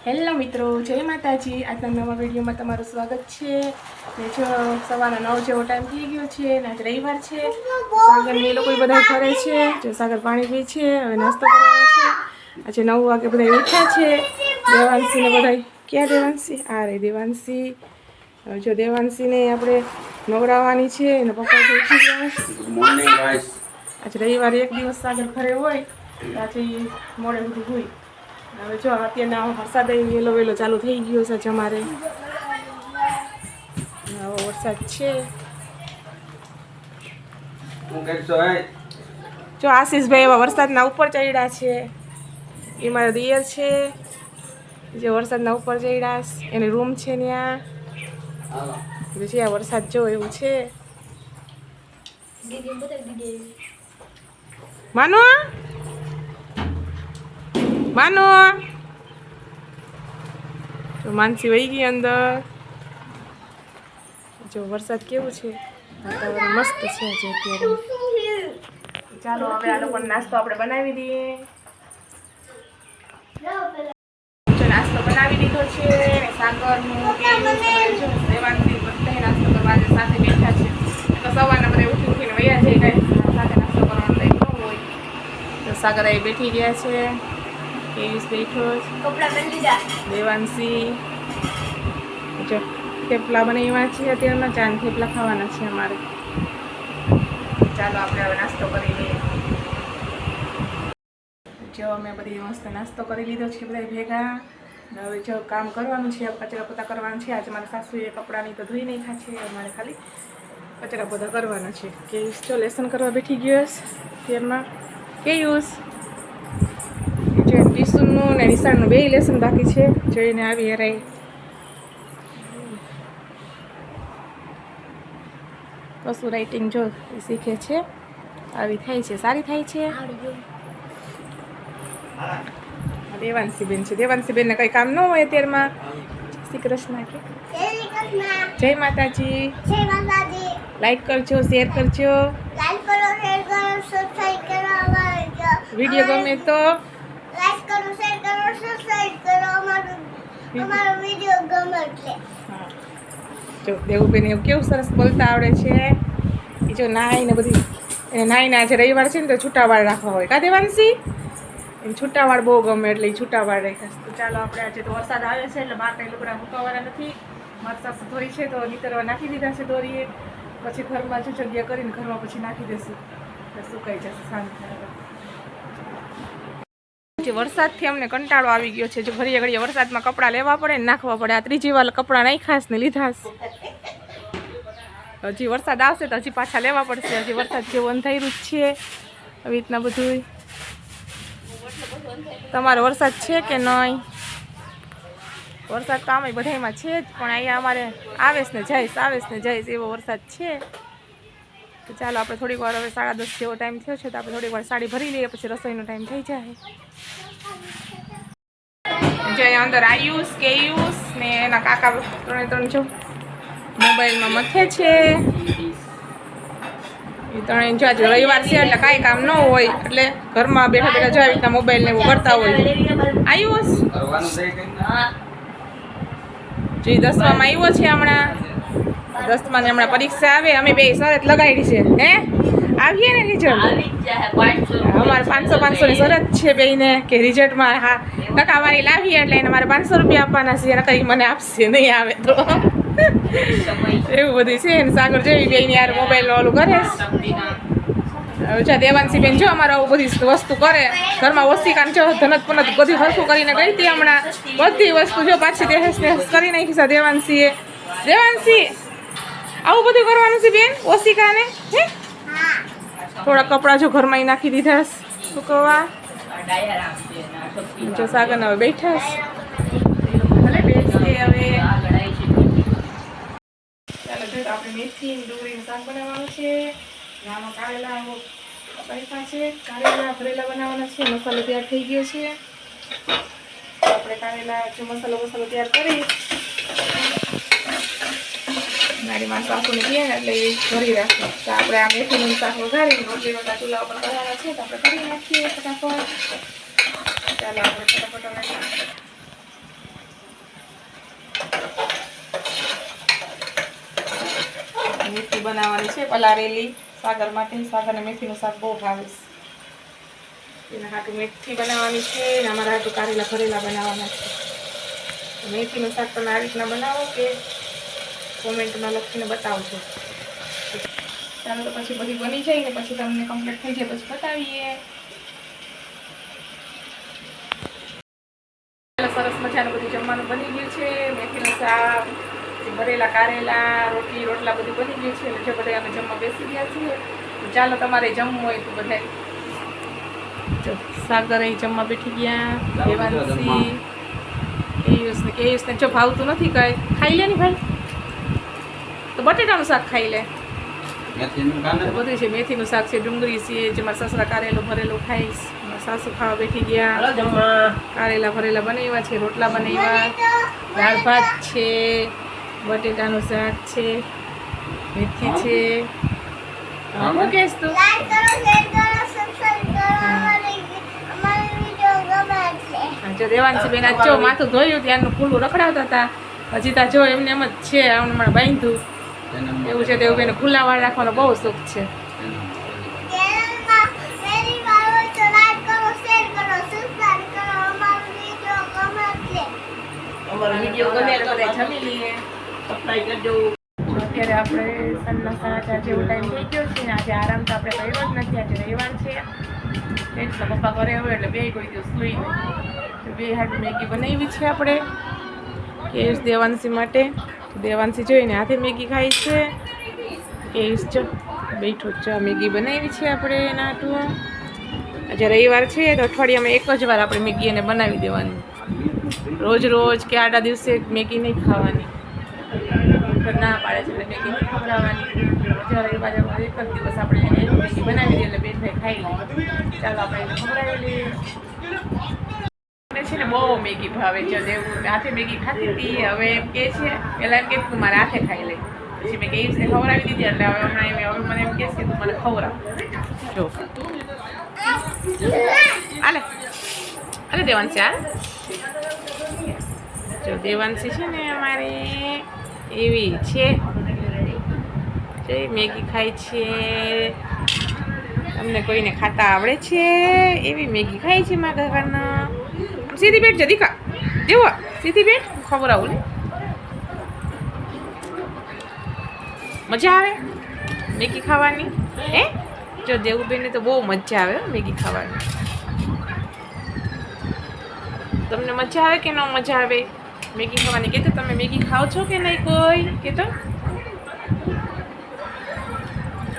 Hello મિત્રો, જય માતાજી। આજના નવા વિડીયોમાં તમારું સ્વાગત છે। ને જો સવારના 9 જેવો ટાઈમ થઈ ગયો છે ને આજ રવિવાર છે। સાગર ને એ લોકો બધા ફરે છે। જો સાગર પાણી પી છે, હવે નાસ્તો કરવાનો છે। આજે 9 વાગે બધા ઉઠ્યા છે। દેવાંશી ને બધા ક્યાં દેવાંશી? આ રે દેવાંશી। જો દેવાંશી ને આપણે નવડાવવાની છે અને પપ્પા જો ઉઠી ગયા। Morning guys. આજે રવિવાર એક દિવસ સાગર ઘરે હોય તો આજે મોડે સુધી હોય। હવે જો અત્યારના વરસાદ વેલો વેલો ચાલુ થઈ ગયો છે અમારે। આવો વરસાદ છે। જો આશીષભાઈ એવા વરસાદના ઉપર ચડ્યા છે। એ મારા દિયર છે, જે વરસાદના ઉપર ચડ્યા એની રૂમ છે ત્યાં। પછી આ વરસાદ જો એવું છે। માનો માનો તો માનસી વહી ગઈ અંદર। જો વરસાદ કેવું છે, વાતાવરણ મસ્ત છે આજે અત્યારે। ચાલો હવે આ લોકોને નાસ્તો આપણે બનાવી દઈએ। નાસ્તો બનાવી દીધો છે। સાગરનું દેવાંશી બધા નાસ્તો કરવા સાથે બેઠા છે। તો સવારના બધા ઉઠીને વયા જઈ કાંઈ સાથે નાસ્તો કરવાનો ટાઈમ ન હોય તો સાગર અહીં બેઠી ગયા છે। કેવીસ બેઠો દેવાંશી જો થેપલા બનાવ્યા છે। અત્યારના ચાંદ થેપલા ખાવાના છે અમારે। ચાલો આપણે હવે નાસ્તો કરી લઈએ। જો અમે બધી મસ્ત નાસ્તો કરી લીધો છે બધા ભેગા। હવે જો કામ કરવાનું છે, કચરા પોતા કરવાનું છે। આજે મારા સાસુએ કપડાની તો ધોઈ નાખ્યા છે, અમારે ખાલી કચરા પોતા કરવાના છે। કે જો લેસન કરવા બેઠી ગયો ત્યારમાં કે યુસ જો ટીસુનું ને નિશાળનું બે લેસન બાકી છે, જોઈને આવી હરાઈ કશું રાઇટિંગ જો શીખે છે। આવી થાય છે, સારી થાય છે। દેવાંશી બેન છે, દેવાંશી બેનને કંઈ કામ ન હોય અત્યારમાં। શ્રી કૃષ્ણ કે જય માતાજી। લાઈક કરજો, શેર કરજો। વિડીયો ગમે તો લાઈક કરો, શેર કરો, સબસ્ક્રાઇબ કરો। અમારો વિડીયો ગમે એટલે જો દેવુબેન એવું કેવું સરસ બોલતા આવડે છે। એ જો નાઈને બધી એને નાઈને આજે રવિવાર છે ને તો છૂટા વાળ રાખવા હોય કા દેવાંશી? એને છૂટા વાળ બહુ ગમે એટલે એ છૂટા વાળ રાખ્યા। તો ચાલો આપણે આજે તો વરસાદ આવે છે એટલે બહાર કંઈ લુગડા મૂકવાવાળા નથી। મારી સાસુ ધોઈ છે તો નીતરવા નાખી દીધા છે દોરીએ। પછી ઘરમાં જો જગ્યા કરીને ઘરમાં પછી નાખી દઈશું તો સુકાઈ જશે શાંત થાય। વરસાદથી અમને કંટાળો આવી ગયો છે। જો ઘડીએ ઘડીએ વરસાદમાં કપડાં લેવા પડે ને નાખવા પડે। આ ત્રીજી વાર કપડાં નાખ્યાસ ને લીધાસ। હજી વરસાદ આવશે તો હજી પાછા લેવા પડશે। હજી વરસાદ જેવું અંધાર્યું જ છે। આવી રીતના બધું તમારો વરસાદ છે કે નહીં? વરસાદ તો આમે બધામાં છે જ, પણ અહીંયા અમારે આવેશ ને જઈશ આવેશ ને જઈશ એવો વરસાદ છે। તો ચાલો આપણે થોડીક વાર હવે 10:30 જેવો ટાઈમ થયો છે તો આપણે થોડીક વાર સાડી ભરી લઈએ, પછી રસોઈનો ટાઈમ થઈ જાય। જે અંદર આયુષ કેયુષ ને એના કાકા ત્રણે જો મોબાઈલમાં મથે છે। એ ત્રણે જો આજે રવિવાર છે એટલે કાંઈ કામ ન હોય એટલે ઘરમાં બેઠા બેઠા જો આવી રીતના મોબાઈલ ને એવું કરતા હોય। આયુષ જે 10માં આવ્યો છે હમણાં 10માની હમણાં પરીક્ષા આવે, અમે બે શરત લગાડી છે। હે આવીએ ને રિઝલ્ટ અમારે 500 ની શરત છે બેને કે રિઝલ્ટમાં હા ટકાવારી લાવીએ એટલે એને મારે 500 રૂપિયા આપવાના છે। કંઈ મને આપશે નહીં આવે તો એવું બધું છે ને। સાગર જેવી બેન યાર મોબાઈલ ઓલું કરે દેવાંશી બેન જો અમારે આવું બધી વસ્તુ કરે ઘરમાં ઓશિકાન જો ધનત પનત બધી હરખું કરીને ગઈ હતી હમણાં બધી વસ્તુ જો પાછી તેહેસ કરી નાખી છે દેવાંશીએ। દેવાંશી આવું બધું કરવાનું છે બેન ઓશિકાને? હે થોડા કપડાં જો ઘરમાં નાખી દીધા સુકવવા। જો સાગર હવે બેઠા ભલે બેસીએ હવે। ચાલો જો આપણે મેથી ડુંગળીનું શાક બનાવવાનું છે। આમાં કારેલા બાફા છે, કારેલા ભરેલા બનાવવાના છે। મસાલો તૈયાર થઈ ગયો છે। આપણે કારેલા જો મસાલો તૈયાર કરી મારી માં સાસુને કહે ને એટલે એ ભરી રાખે તો આપણે આ મેથીનું શાક વઘારી રોટલીના ચૂલા ઉપર કરવાના છે તો આપણે કરી નાખીએ ફટાફટ। ચાલો આપણે ફટાફટ બનાવવાની છે પલારેલી સાગર માટે. સાગરને મેથીનું શાક બહુ ભાવે છે. એના હાટું મેથી બનાવવાની છે અને અમારા હાટું કારેલા ભરેલા બનાવવાના છે. મેથીનું શાક તમે આ રીતના બનાવો કે કોમેન્ટમાં લખીને બતાવજો. ચાલો તો પછી બધી બની જાય ને પછી તમને કમ્પ્લીટ થઈ જાય પછી બતાવીએ. સરસ મજાનું બધું જમવાનું બની ગયું છે. મેથીનું શાક, ભરેલા કારેલા, રોટલી રોટલા બધું બની ગયું છે. એટલે જે બધા અમે જમવા બેસી ગયા છીએ. ચાલો તમારે જમવું હોય તો બધા જો સાગર અહીં જમવા બેઠી ગયા. દેવાંશી, કેયુષને જો ભાવતું નથી કઈ ખાઈ લે ને ભાઈ, તો બટેટાનું શાક ખાઈ લે. બધું છે મેથીનું શાક છે, ડુંગળી છે, જે મારા સસરા કારેલું ભરેલું ખાઈશ. સાસુ ખાવા બેઠી ગયા. કારેલા ભરેલા બનાવ્યા છે, રોટલા બનાવ્યા, દાળ ભાત છે, બટેટાનું શાક છે, મેથી છે. શું કહેશ તું? જો દેવાંશી બેન આજ જો માથું ધોયું ત્યારનું ફૂલું રખડાવતા હતા. હજી તા જો એમને એમ જ છે, હમણાં બાંધ્યું એવું છે. તેવું બેને ખુલ્લા વાળ રાખવાનો બહુ શોખ છે. વિડીયો ગમે તો બધા જમી લઈએ. અત્યારે આપણે સાંજના 4:30 જેવો ટાઈમ થઈ ગયો છે ને આજે આરામ તો આપણે કર્યો જ નથી. આજે રવિવાર છે એટલે પપ્પા ઘરે હોય એટલે બે કોઈ દિવસ સુઈ નહીં. બે હાથ મેગી બનાવી છે આપણે કેસ દેવાંશી માટે. દેવાંશી જોઈને હાથે મેગી ખાઈ છે. કેસ જો બેઠો જ મેગી બનાવી છે આપણે એના હાટું. આજે રવિવાર છે તો અઠવાડિયામાં એક જ વાર આપણે મેગી એને બનાવી દેવાની. રોજ રોજ કે આડા દિવસે મેગી નહીં ખાવાની. ના પાડે છે એટલે મેગી નહીં ખવડાવવાની. જ્યારે બાજુ એક જ દિવસ આપણે મેગી બનાવી દઈએ એટલે બે ભાઈ ખાઈ લઈએ. ચાલો આપણે એને ખવડાવી લઈએ. છે ને બહુ મેગી ભાવે છે. દેવું હાથે મેગી ખાતી હતી, હવે એમ કે છે પેલા એમ કે તું મારે હાથે ખાઈ લે. પછી મેં કેવી રીતે ખવડાવી દીધી એટલે હવે હમણાં હવે મને એમ કહે કે તું મને ખવડાવ. જો હાલે અરે દેવાંશી હાલ. જો દેવાંશી છે ને અમારે એવી છે જે મેગી ખાય છે. તમને કોઈને ખાતા આવડે છે એવી મેગી ખાય છે મારા ઘરના. સીધી બેઠ છે દીકા, જેવો સીધી બેઠ ખવડાવું ને. મજા આવે મેગી ખાવાની હે? જો દેવુબેનને તો બહુ મજા આવે મેગી ખાવાની. તમને મજા આવે કે ન મજા આવે મેગી ખાવાની? કે તો તમે મેગી ખાઓ છો કે નહીં કોઈ કે તો?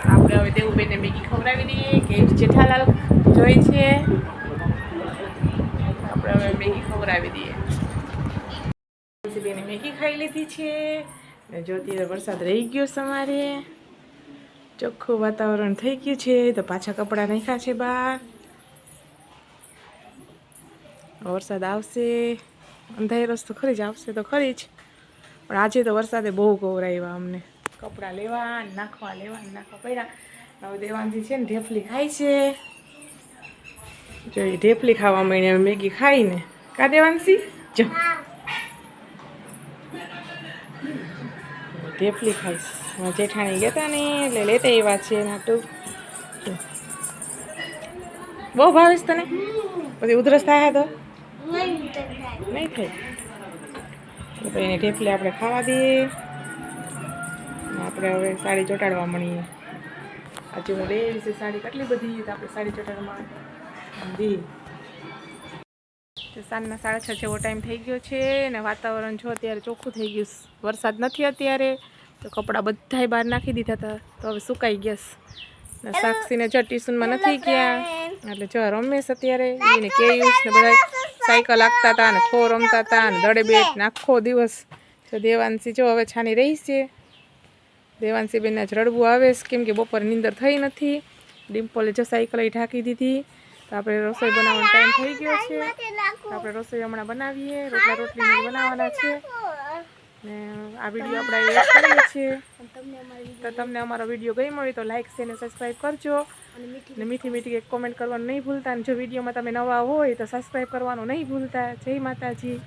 આપણે હવે દેવુબેનને મેગી ખવડાવી દઈએ કે જેઠાલાલ જોઈ છે. આપણે હવે મેગી ખવડાવી દઈએ. બેને મેગી ખાઈ લીધી છે ને જો અત્યારે વરસાદ રહી ગયો સમારે. ચોખ્ખું વાતાવરણ થઈ ગયું છે તો પાછા કપડાં નાખ્યા છે બહાર. વરસાદ આવશે, અંધારો તો ખરી જ આવશે તો ખરી જ, પણ આજે તો વરસાદે બહુ ગૌરાવ્યા અમને. કપડાં લેવા નાખવા પડ્યા. હવે દેવાંશી છે ને ઢેફલી ખાય છે. જો એ ઢેફલી ખાવા માંડી મેગી ખાઈને. કા દેવાંશી? જો ઢેફલી ખાઈશ. જેઠાણી ગયા હતા ને એટલે લેતા એવા છે નાટું. બહુ ભાવીશ તને? પછી ઉધરસ થાય તો નહીં થાય તો એને ઢેફલી આપણે ખાવા દઈએ. આપણે હવે સાડી ચોંટાડવા મળીએ. આજે હું રેડી છે સાડી કેટલી બધી તો આપણે સાડી ચોંટાડવા દઈએ. સાંજના 6:30 જેવો ટાઈમ થઈ ગયો છે ને વાતાવરણ જો અત્યારે ચોખ્ખું થઈ ગયું. વરસાદ નથી અત્યારે તો કપડાં બધાય બહાર નાખી દીધા હતા તો હવે સુકાઈ ગયા. સાક્ષીને જો ટ્યુશનમાં નથી ગયા એટલે જો રમેશ અત્યારે એને કેયુષ ને બધા સાયકલ હાંકતા હતા ને ખો રમતા હતા ને દડે બેટ ને આખો દિવસ. જો દેવાંશી જો હવે છાની રહી છે. દેવાંશી બેનને જ રડવું આવે છે કેમ કે બપોરે નીંદર થઈ નથી. ડિમ્પલે જો સાયકલ ઢાંકી દીધી તો આપણે રસોઈ બનાવવાનો ટાઈમ થઈ ગયો છે. આપણે રસોઈ હમણાં બનાવીએ. રોટલા રોટલી બનાવવાના છે ને આ વિડીયો આપણે એડ કરીએ છીએ. તો તમને અમારો વિડીયો ગમ્યો હોય તો લાઈક શેર અને સબસ્ક્રાઈબ કરજો અને મીઠી મીઠી એક કોમેન્ટ કરવાનું નહીં ભૂલતા. અને જો વિડીયોમાં તમે નવા હોય તો સબસ્ક્રાઈબ કરવાનું નહીં ભૂલતા. જય માતાજી.